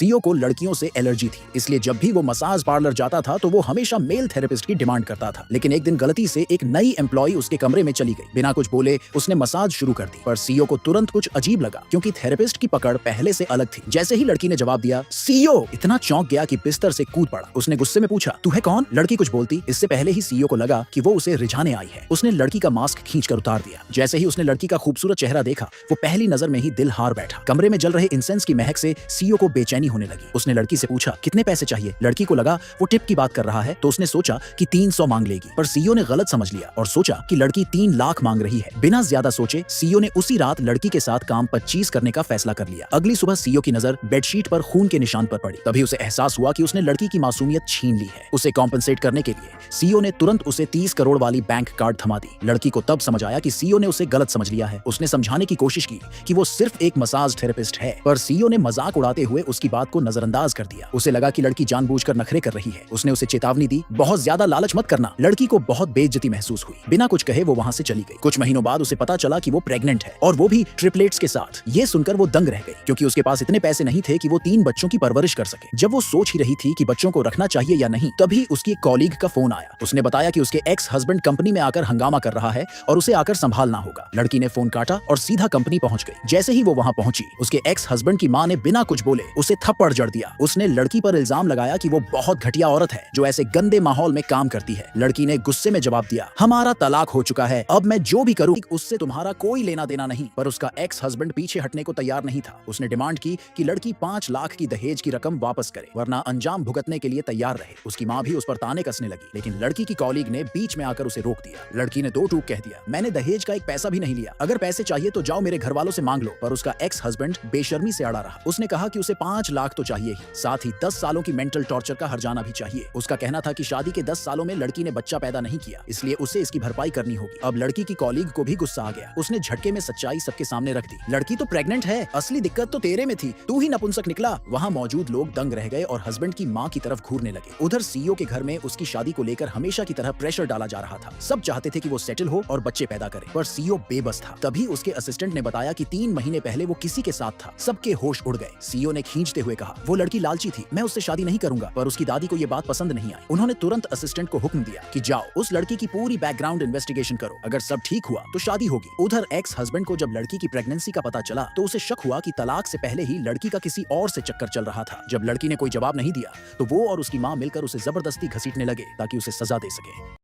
CEO को लड़कियों से एलर्जी थी, इसलिए जब भी वो मसाज पार्लर जाता था तो वो हमेशा मेल थेरेपिस्ट की डिमांड करता था। लेकिन एक दिन गलती से एक नई एम्प्लॉय उसके कमरे में चली गई। बिना कुछ बोले उसने मसाज शुरू कर दी, पर सीईओ को तुरंत कुछ अजीब लगा क्योंकि थेरेपिस्ट की पकड़ पहले से अलग थी। जैसे ही लड़की ने जवाब दिया, सीईओ इतना चौंक गया कि बिस्तर से कूद पड़ा। उसने गुस्से में पूछा, तू है कौन? लड़की कुछ बोलती इससे पहले ही सीईओ को लगा कि वो उसे रिझाने आई है। उसने लड़की का मास्क खींचकर उतार दिया। जैसे ही उसने लड़की का खूबसूरत चेहरा देखा, वो पहली नजर में ही दिल हार बैठा। कमरे में जल रहे इंसेंस की महक से सीईओ को बेचैनी होने लगी। उसने लड़की से पूछा, कितने पैसे चाहिए? लड़की को लगा वो टिप की बात कर रहा है, तो उसने सोचा कि 300 मांग लेगी, पर सीईओ ने गलत समझ लिया और सोचा कि लड़की 3 लाख मांग रही है। बिना ज्यादा सोचे सीईओ ने उसी रात लड़की के साथ काम 25 करने का फैसला कर लिया। अगली सुबह सीईओ की नजर बेडशीट पर खून के निशान पर पड़ी। तभी उसे एहसास हुआ कि उसने लड़की की मासूमियत छीन ली है। उसे कॉम्पेंसेट करने के लिए सीईओ ने तुरंत उसे 30 करोड़ वाली बैंक कार्ड थमा दी। लड़की को तब समझ आया कि सीईओ ने उसे गलत समझ लिया है। उसने समझाने की कोशिश की कि वो सिर्फ एक मसाज थेरेपिस्ट है, पर सीईओ ने मजाक उड़ाते हुए उसकी बात को नजरअंदाज कर दिया। उसे लगा कि लड़की जानबूझकर नखरे कर रही है। उसने उसे चेतावनी दी, बहुत ज्यादा लालच मत करना। लड़की को बहुत बेइज्जती महसूस हुई। बिना कुछ कहे वो वहां से चली गई। कुछ महीनों बाद उसे पता चला कि वो प्रेग्नेंट है, और वो भी ट्रिपलेट्स के साथ। ये सुनकर वो दंग रह गई क्योंकि उसके पास इतने पैसे नहीं थे कि वो 3 बच्चों की परवरिश कर सके। जब वो सोच ही रही थी कि बच्चों को रखना चाहिए या नहीं, तभी उसकी कॉलीग का फोन आया। उसने बताया कि उसके एक्स हस्बैंड कंपनी में आकर हंगामा कर रहा है और उसे आकर संभालना होगा। लड़की ने फोन काटा और सीधा कंपनी पहुंच गई। जैसे ही वो वहां पहुंची, उसके एक्स हस्बैंड की मां ने बिना कुछ बोले उसे थप्पड़ जड़ दिया। उसने लड़की पर इल्जाम लगाया कि वो बहुत घटिया औरत है जो ऐसे गंदे माहौल में काम करती है। लड़की ने गुस्से में जवाब दिया, हमारा तलाक हो चुका है, अब मैं जो भी करूं उससे तुम्हारा कोई लेना देना नहीं। पर उसका एक्स हस्बैंड पीछे हटने को तैयार नहीं था। उसने डिमांड की कि लड़की 5 लाख की दहेज की रकम वापस करे, वरना अंजाम भुगतने के लिए तैयार रहे। उसकी मां भी उस पर ताने कसने लगी, लेकिन लड़की की कॉलीग ने बीच में आकर उसे रोक दिया। लड़की ने 2 टूक कह दिया, मैंने दहेज का एक पैसा भी नहीं लिया, अगर पैसे चाहिए तो जाओ मेरे घर वालों से मांग लो। पर उसका एक्स हस्बैंड बेशर्मी से अड़ा रहा। उसने कहा कि उसे 5 लाख तो चाहिए ही, साथ ही 10 सालों की मेंटल टॉर्चर का हर्जाना भी चाहिए। उसका कहना था कि शादी के 10 सालों में लड़की ने बच्चा पैदा नहीं किया, इसलिए उसे इसकी भरपाई करनी होगी। अब लड़की की कॉलीग को भी गुस्सा आ गया। उसने झटके में सच्चाई सबके सामने रख दी, लड़की तो प्रेग्नेंट है, असली दिक्कत तो तेरे में थी, तू ही नपुंसक निकला। वहाँ मौजूद लोग दंग रह गए और हस्बैंड की मां की तरफ घूरने लगे। उधर सीईओ के घर में उसकी शादी को लेकर हमेशा की तरह प्रेशर डाला जा रहा था। सब चाहते थे कि वो सेटल हो और बच्चे पैदा करे, पर सीईओ बेबस था। तभी उसके असिस्टेंट ने बताया कि 3 महीने पहले वो किसी के साथ था। सबके होश उड़ गए। सीईओ ने खींचते हुए कहा, वो लड़की लालची थी, मैं उससे शादी नहीं करूंगा। पर उसकी दादी को ये बात पसंद नहीं आई। उन्होंने तुरंत असिस्टेंट को हुक्म दिया कि जाओ उस लड़की की पूरी बैकग्राउंड इन्वेस्टिगेशन करो, अगर सब ठीक हुआ तो शादी होगी। उधर एक्स हस्बैंड को जब लड़की की प्रेगनेंसी का पता चला तो उसे शक हुआ कि तलाक से पहले ही लड़की का किसी और से चक्कर चल रहा था। जब लड़की ने कोई जवाब नहीं दिया तो वो और उसकी मां मिलकर उसे जबरदस्ती घसीटने लगे ताकि उसे सजा दे सके।